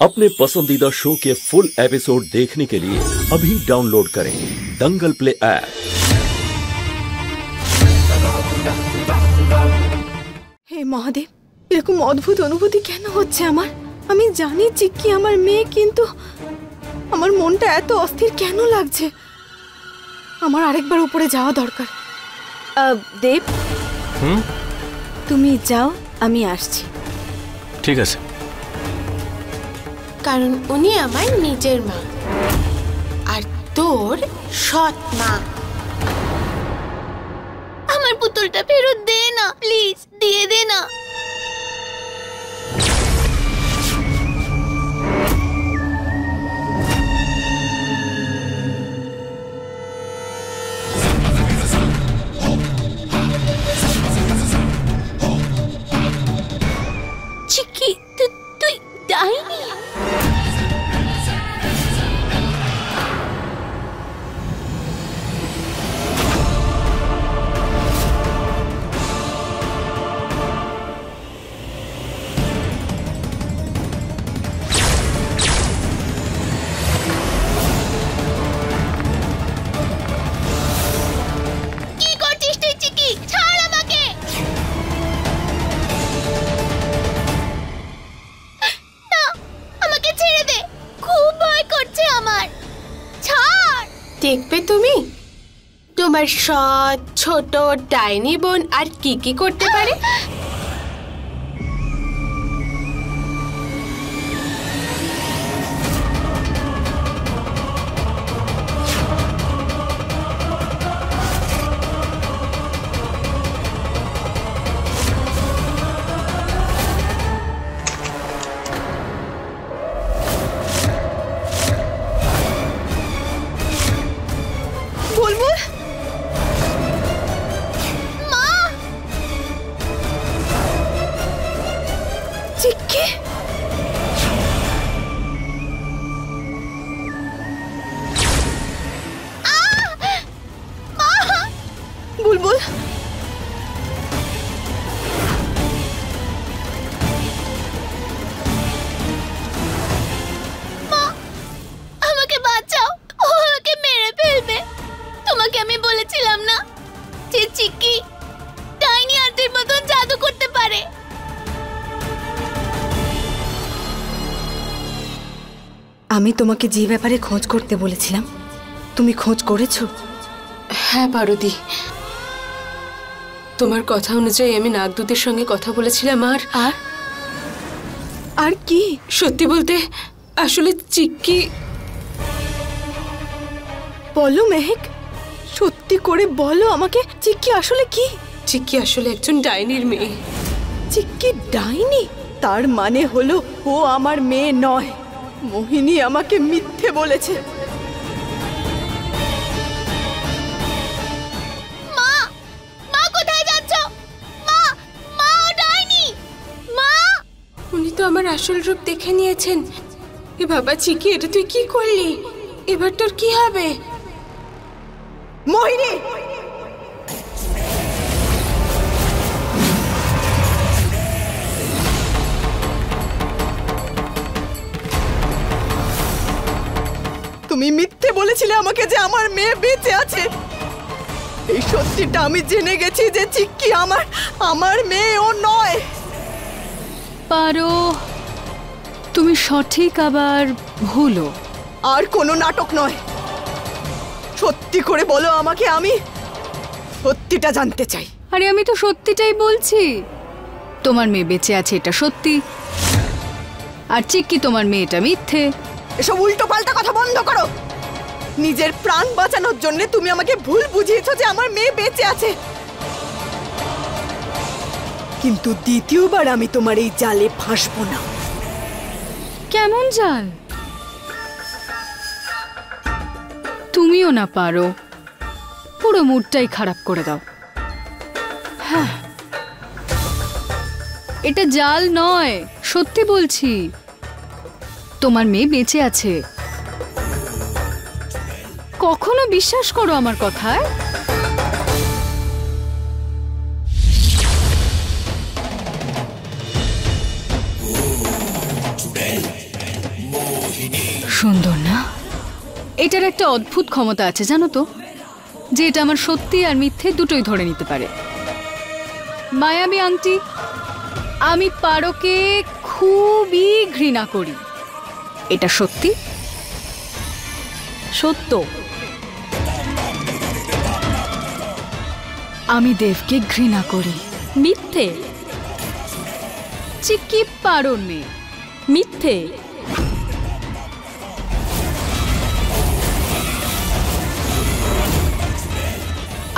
अपने पसंदीदा शो के फुल एपिसोड देखने के लिए अभी डाउनलोड करें दंगल प्ले ऐप। हे महादेव, এরকম অদ্ভুত অনুভূতি কেন হচ্ছে আমার? আমি জানি চিক্কি আমার মেয়ে, কিন্তু আমার মনটা এত অস্থির কেন লাগছে? আমার আরেকবার উপরে যাওয়া দরকার। দেব, তুমি যাও, আমি আসছি। ঠিক আছে। কারণ উনি আমার নিজের মা আর তোর সৎ মা। আমার পুতুলটা ফেরত দে না, প্লিজ দিয়ে দে না। চিক্কি, তুই ডাইনি? দেখবে তুমি তোমার সৎ ছোট ডাইনি বোন আর কি কি করতে পারে। বুলবুল, আমাকে বাঁচাও, ও আমাকে মেরে ফেলবে। তোমাকে আমি বলেছিলাম না যে চিক্কি ডাইনি আন্টির মতন জাদু করতে পারে। আমি তোমাকে যে ব্যাপারে খোঁজ করতে বলেছিলাম, তুমি খোঁজ করেছো? হ্যাঁ পারদি, তোমার কথা অনুযায়ী আমি নাগদূতের সঙ্গে কথা বলেছিলাম। আর কি? সত্যি বলতে আসলে চিক্কি। বলো মেহেক, সত্যি করে বলো আমাকে, চিক্কি আসলে কি? চিক্কি আসলে একজন ডাইনির মেয়ে। চিক্কি ডাইনি? তার মানে হলো ও আমার মেয়ে নয়। মোহিনী আমাকে মিথ্যে বলেছে। আমার আসল রূপ দেখে নিয়েছেন। এ বাবা চিক্কি, এটা তুই কি করলি? এবার তোর কি হবে? মোহিনী, তুমি মিথ্যে বলেছিলে আমাকে যে আমার মেয়ে বেঁচে আছে। এই সত্যিটা আমি জেনে গেছি যে চিক্কি আমার মেয়ে ও নয়। পারো তুমি সঠিক আবার ভুলও। আর কোনো নাটক নয়, সত্যি করে বলো আমাকে, আমি সত্যিটা জানতে চাই। আরে আমি তো সত্যিটাই বলছি, তোমার মেয়ে বেঁচে আছে এটা সত্যি, আর চিক্কি তোমার মেয়েটা মিথ্যে। এসব উল্টো পাল্টা কথা বন্ধ করো। নিজের প্রাণ বাঁচানোর জন্য তুমি আমাকে ভুল বুঝিয়েছো যে আমার মেয়ে বেঁচে আছে, কিন্তু দ্বিতীয়বার আমি তোমার এই জালে ফাঁসবো না। কেমন জাল? তুমিও না পারো, পুরো মুডটাই খারাপ করে দাও। হ্যাঁ, এটা জাল নয়, সত্যি বলছি, তোমার মেয়ে বেঁচে আছে। কখনো বিশ্বাস করো আমার কথায়। সুন্দর না? এটার একটা অদ্ভুত ক্ষমতা আছে জানো তো, যে এটা আমার সত্যি আর মিথ্যে দুটোই ধরে নিতে পারে। মায়াবী আংটি, আমি পারোকে খুবই ঘৃণা করি। এটা সত্যি? সত্য। আমি দেবকে ঘৃণা করি। মিথ্যে। চিক্কি পারোর মেয়ে। মিথ্যে।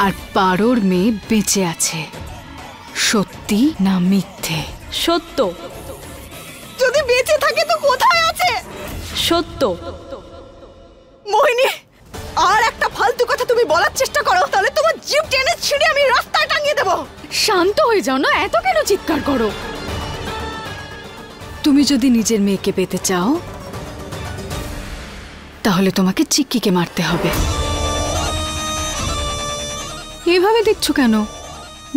আর পারোর মেয়ে বেঁচে আছে। সত্যি না মিথ্যে? সত্য। যদি বেঁচে থাকে তো কোথায় আছে? সত্য। মোহিনী, আর একটা ফালতু কথা তুমি বলার চেষ্টা করো তাহলে তোমার জিভ টেনে ছিঁড়ে আমি রাস্তায় টাঙিয়ে দেবো। শান্ত হয়ে যাও না, এত কেন চিৎকার করো? তুমি যদি নিজের মেয়েকে পেতে চাও তাহলে তোমাকে চিক্কিকে মারতে হবে। এভাবে দেখছো কেন?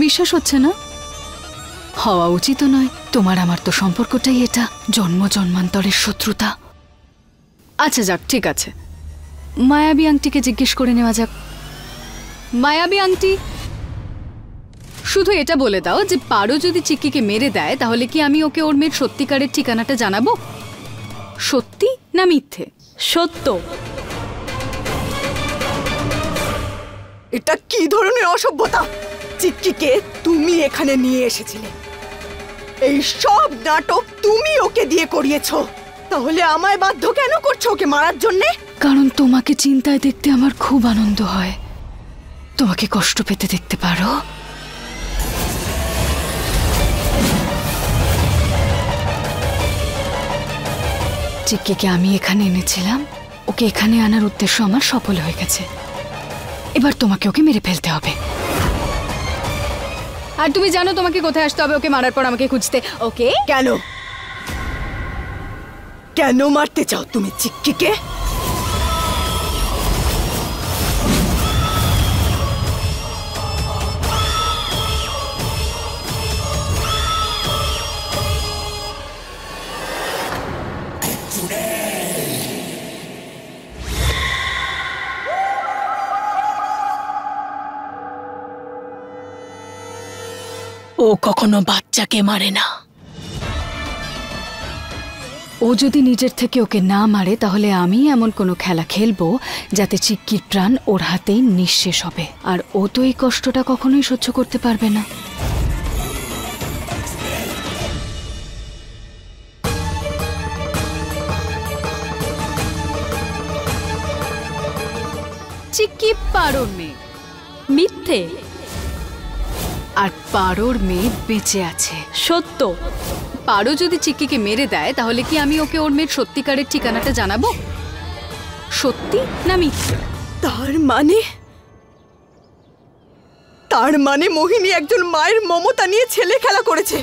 বিশ্বাস হচ্ছে না? হওয়া উচিত নয়। তোমার আমার তো সম্পর্কটাই এটা, জন্ম জন্মান্তরের শত্রুতা। আচ্ছা যাক, ঠিক আছে, মায়াবী আংটিকে জিজ্ঞেস করে নেওয়া যাক। মায়াবী আংটি, শুধু এটা বলে দাও যে পারো যদি চিক্কিকে মেরে দেয় তাহলে কি আমি ওকে ওর মেয়ের সত্যিকারের ঠিকানাটা জানাবো? সত্যি না মিথ্যে? সত্য। এটা কি ধরনের অসভ্যতা? চিক্কিকে তুমি এখানে নিয়ে এসেছিলে, এই সব নাটক তুমি ওকে দিয়ে করিয়েছো, তাহলে আমায় বাধ্য কেন করছো ওকে মারার জন্যে? কারণ তোমাকে চিন্তায় দেখতে আমার খুব আনন্দ হয়। তোমাকে কষ্ট পেতে দেখতে পারো। চিক্কিকে আমি এখানে এনেছিলাম, ওকে এখানে আনার উদ্দেশ্য আমার সফল হয়ে গেছে। এবার তোমাকে ওকে মেরে ফেলতে হবে। আর তুমি জানো তোমাকে কোথায় আসতে হবে ওকে মারার পর আমাকে খুঁজতে। ওকে? কেন কেন মারতে চাও তুমি চিক্কিকে? ও কখনো বাচ্চাকে মারে না। ও যদি নিজের থেকে ওকে না মারে তাহলে আমি এমন কোনো খেলা খেলবো যাতে চিক্কির প্রাণ ওর হাতেই নিঃশেষ হবে। আর ও তো এই কষ্টটা কখনোই সহ্য করতে পারবে না। চিক্কি পারোর মেয়ে। মিথ্যে। আর পারোর মেয়ে বেঁচে আছে। সত্য। পারো যদি চিক্কিকে মেরে দেয় তাহলে কি আমি ওকে ওর মেয়ের সত্যিকারের ঠিকানাটা জানাবো? সত্যি না মিথ্যে? তার মানে মোহিনী একজন মায়ের মমতা নিয়ে ছেলে খেলা করেছে।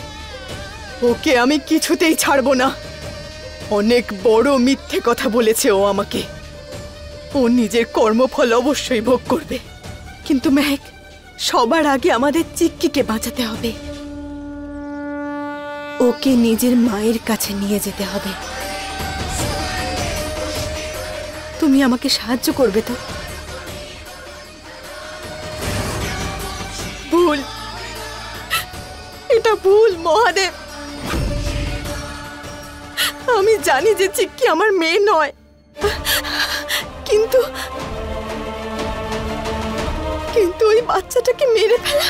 ওকে আমি কিছুতেই ছাড়বো না। অনেক বড় মিথ্যে কথা বলেছে ও আমাকে। ও নিজের কর্মফল অবশ্যই ভোগ করবে, কিন্তু মেহেক, সবার আগে আমাদের চিক্কিকে বাঁচাতে হবে। ওকে নিজের মায়ের কাছে নিয়ে যেতে হবে। তুমি আমাকে সাহায্য করবে তো? ভুল, এটা ভুল মহাদেব। আমি জানি যে চিক্কি আমার মেয়ে নয়, কিন্তু ওই বাচ্চাটাকে মেরে ফেলা,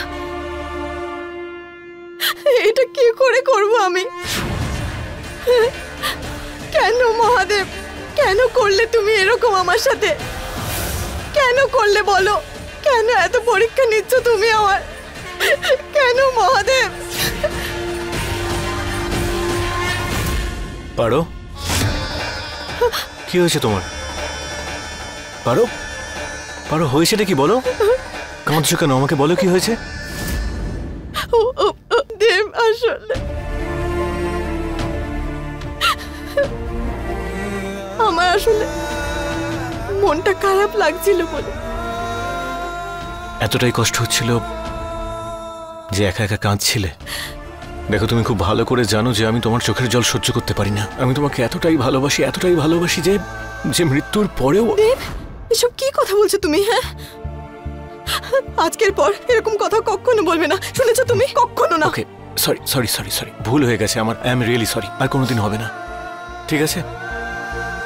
এটা কি করে করব আমি? কেন মহাদেব, কেন করলে তুমি এরকম আমার সাথে? কেন করলে বলো? কেন এত পরীক্ষা নিচ্ছ তুমি আমার? কেন মহাদেব? পারো, কি হয়েছে তোমার? পারো, পারো, হয়েছেটা কি বলো? কাঁদছো কেন? আমাকে বলো কি হয়েছে? দেব, আসলে আমার মনটা খারাপ লাগছিল বলে। এতটাই কষ্ট হচ্ছিল যে একা একা কাঁদছিলে? দেখো, তুমি খুব ভালো করে জানো যে আমি তোমার চোখের জল সহ্য করতে পারি না। আমি তোমাকে এতটাই ভালোবাসি যে যে মৃত্যুর পরেও। দেব, এসব কি কথা বলছো তুমি? হ্যাঁ, আজকের পর এরকম কথা কখনো বলবে না, শুনেছো তুমি? কখনো না। ওকে, সরি, ভুল হয়ে গেছে আমার। I am really sorry. আর কোনোদিন হবে না, ঠিক আছে?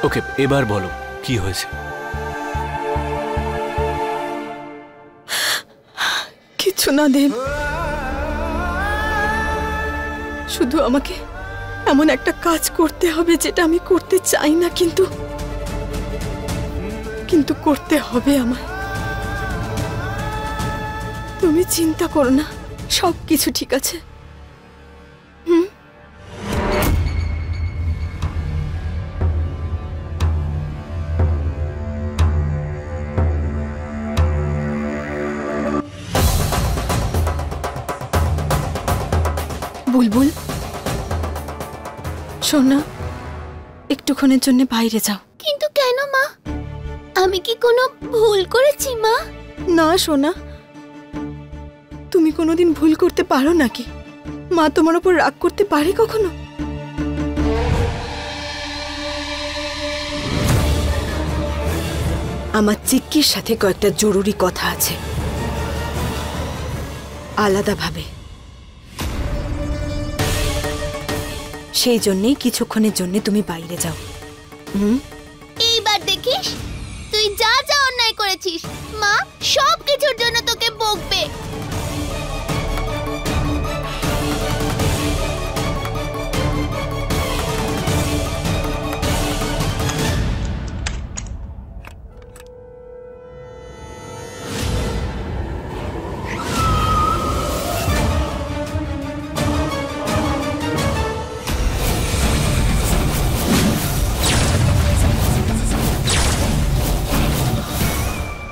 ওকে, এবার বলো কি হয়েছে। কিছু না দেব, শুধু আমাকে এমন একটা কাজ করতে হবে যেটা আমি করতে চাই না, কিন্তু করতে হবে আমায়। তুমি চিন্তা করো না, সব কিছু ঠিক আছে। বুলবুল, সোনা, একটুক্ষণের জন্য বাইরে যাও। কিন্তু কেন মা? আমি কি কোনো ভুল করেছি মা? না সোনা, তুমি কোনোদিন ভুল করতে পারো নাকি? মা তোমার উপর রাগ করতে পারে কখনো? আমার চিক্কির সাথে কয়েকটা জরুরি কথা আছে, আলাদাভাবে। সেই জন্যেই কিছুক্ষণের জন্য তুমি বাইরে যাও। এইবার দেখিস তুই যা যা অন্যায় করেছিস, মা সব কিছুর জন্য তোকে বকবে।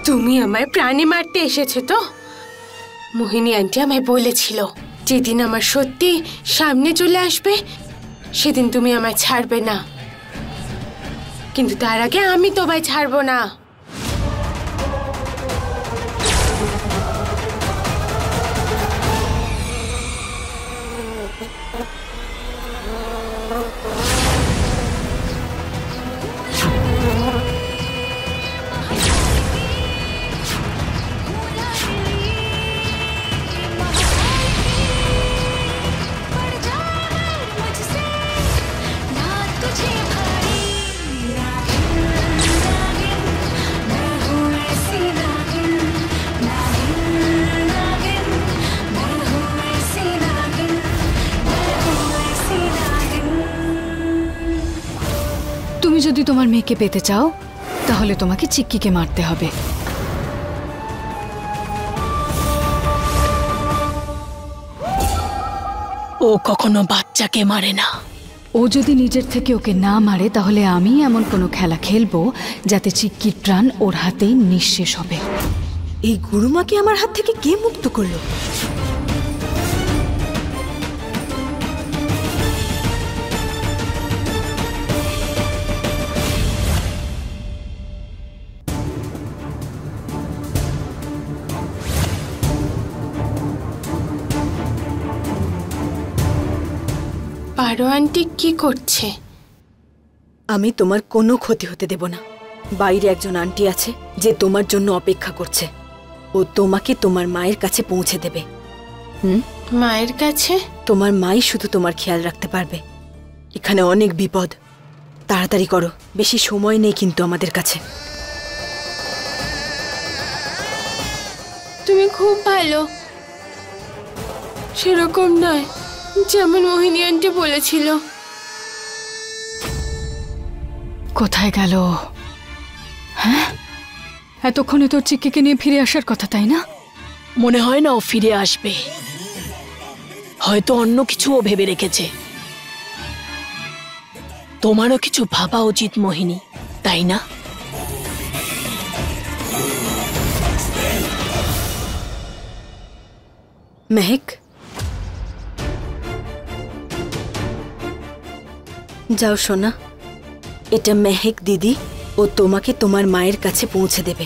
তুমি আমায় প্রাণে মারতে এসেছো তো? মোহিনী আন্টি আমায় বলেছিল যেদিন আমার সত্যি সামনে চলে আসবে সেদিন তুমি আমায় ছাড়বে না, কিন্তু তার আগে আমি তোমায় ছাড়বো না। তুমি যদি তোমার মেয়েকে পেতে চাও তাহলে তোমাকে চিক্কিকে মারতে হবে। ও কখনো বাচ্চাকে মারে না। ও যদি নিজের থেকে ওকে না মারে তাহলে আমি এমন কোনো খেলা খেলবো যাতে চিক্কির প্রাণ ওর হাতেই নিঃশেষ হবে। এই গুরুমাকে আমার হাত থেকে কে মুক্ত করলো? পারো আন্টি কি করছে? আমি তোমার কোনো ক্ষতি হতে দেব না। বাইরে একজন আন্টি আছে যে তোমার জন্য অপেক্ষা করছে। ও তোমাকে তোমার মায়ের কাছে পৌঁছে দেবে। মায়ের কাছে? তোমার মাই শুধু তোমার খেয়াল রাখতে পারবে। এখানে অনেক বিপদ, তাড়াতাড়ি করো, বেশি সময় নেই কিন্তু আমাদের কাছে। তুমি খুব ভালো, সেরকম নয় যেমন মোহিনী আন্টি বলেছিল। কোথায় গেল? হ্যাঁ, এতক্ষণে তোর চিক্কিকে নিয়ে ফিরে আসার কথা, তাই না? মনে হয় না ও ফিরে আসবে, হয়তো অন্য কিছু ও ভেবে রেখেছে। তোমারও কিছু ভাবা উচিত মোহিনী, তাই না? মেহেক, যাও সোনা, এটা মেহেক দিদি, ও তোমাকে তোমার মায়ের কাছে পৌঁছে দেবে।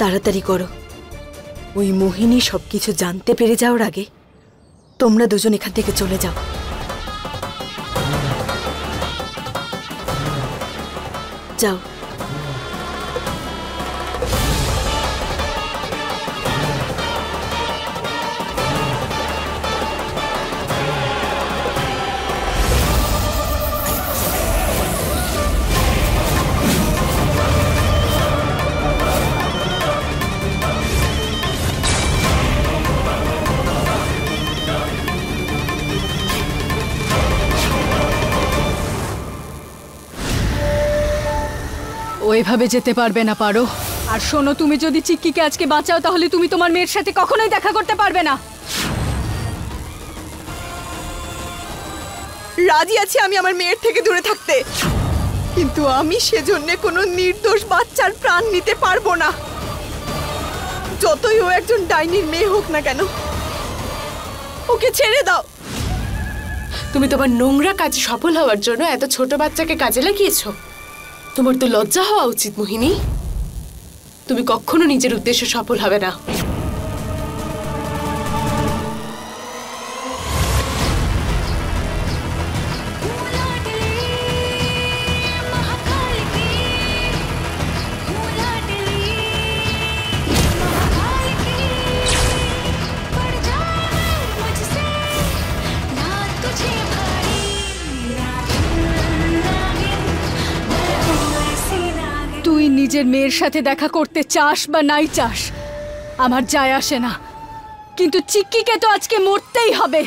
তাড়াতাড়ি করো, ওই মোহিনী সবকিছু জানতে পেরে যাওয়ার আগে তোমরা দুজন এখান থেকে চলে যাও। যাও। ওইভাবে যেতে পারবে না পারো। আর শোনো, তুমি যদি চিক্কিকে আজকে বাঁচাও তাহলে তুমি তোমার মেয়ের সাথে কখনোই দেখা করতে পারবে না। রাজি আছি আমি আমার মেয়ের থেকে দূরে থাকতে, কিন্তু আমি সেজন্য কোনো নির্দোষ বাচ্চার প্রাণ নিতে পারবো না, যতই ও একজন ডাইনির মেয়ে হোক না কেন। ওকে ছেড়ে দাও। তুমি তোমার নোংরা কাজে সফল হওয়ার জন্য এত ছোট বাচ্চাকে কাজে লাগিয়েছো। তোমার তো লজ্জা হওয়া উচিত মোহিনী। তুমি কখনো নিজের উদ্দেশ্যে সফল হবে না। তুই নিজের মেয়ের সাথে দেখা করতে চাস বা নাই চাস আমার যায় আসে না, কিন্তু চিক্কিকে তো আজকে মরতেই হবে।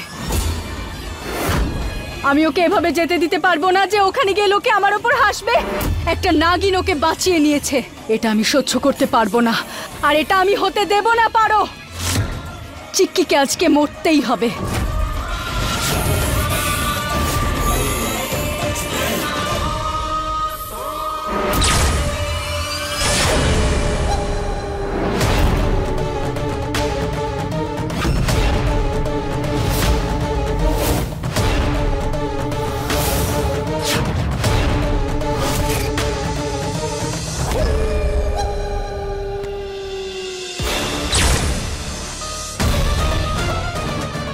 আমি ওকে এভাবে যেতে দিতে পারবো না যে ওখানে গিয়ে লোকে আমার ওপর হাসবে। একটা নাগিন ওকে বাঁচিয়ে নিয়েছে, এটা আমি সহ্য করতে পারবো না, আর এটা আমি হতে দেব না। পারো, চিক্কিকে আজকে মরতেই হবে।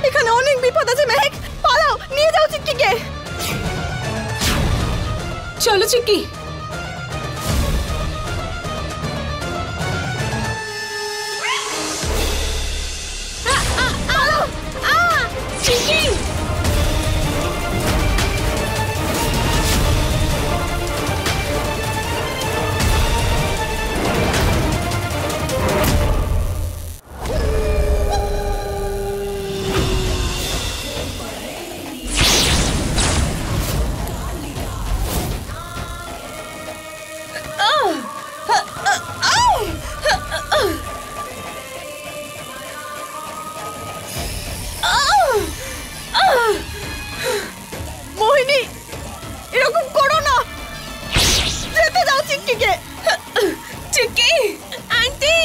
এখানে অনেক বিপদ আছে মেহেক, পালাও, নিয়ে যাও চিক্কিকে। চলো চিক্কি। মোহিনী, এরকম করো না, যেতে দাও চিক্কিকে। চিক্কি আন্টি।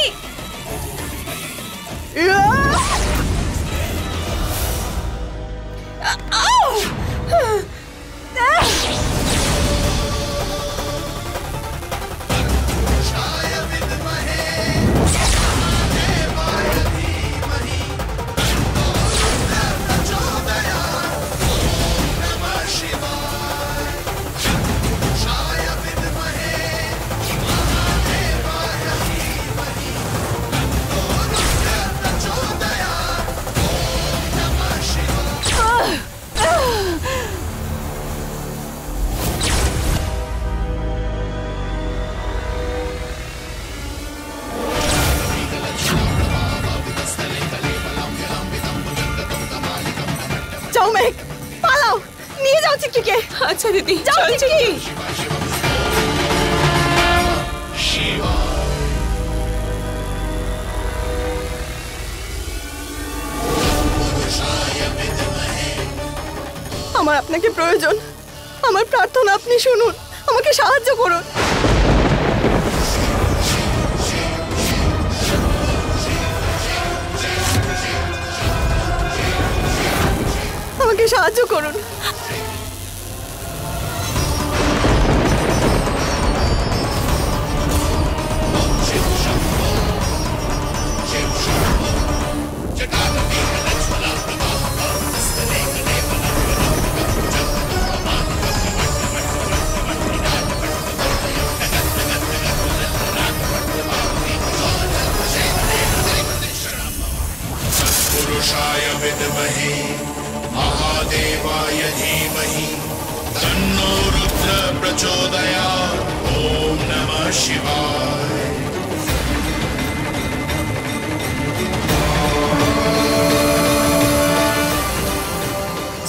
যাও মেহেক, পালাও, নিয়ে যাও চিক্কিকে। আচ্ছা দিদি, যাও চিক্কি। আমার আপনাকে প্রয়োজন, আমার প্রার্থনা আপনি শুনুন, আমাকে সাহায্য করুন। আমাকে সাহায্য করুন।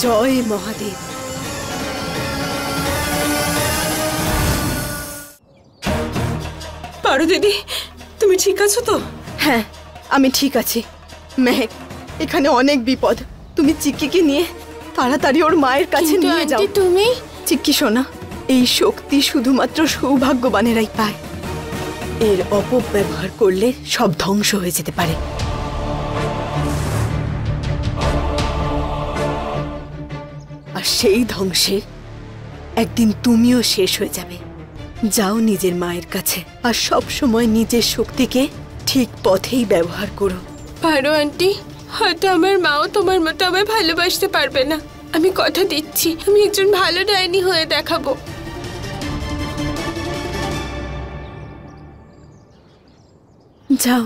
জয় মহাদেব। পারো দিদি, তুমি ঠিক আছো তো? হ্যাঁ, আমি ঠিক আছি। মেহেক, এখানে অনেক বিপদ। তুমি চিক্কিকে নিয়ে তাড়াতাড়ি ওর মায়ের কাছে কিন্তু নিয়ে যাও। আন্টি তুমি চিক্কি শোনা, এই শক্তি শুধুমাত্র সৌভাগ্যবানেরাই পায়। এর অপব্যবহার করলে সব ধ্বংস হয়ে যেতে পারে। আর সেই ধ্বংসে একদিন তুমিও শেষ হয়ে যাবে। যাও নিজের মায়ের কাছে, আর সব সময় নিজের শক্তিকে ঠিক পথেই ব্যবহার করো। পারো আন্টি, হয়তো আমার মাও তোমার মতো আমায় ভালোবাসতে পারবে না। আমি কথা দিচ্ছি, আমি একজন ভালো ডাইনি হয়ে দেখাবো। যাও।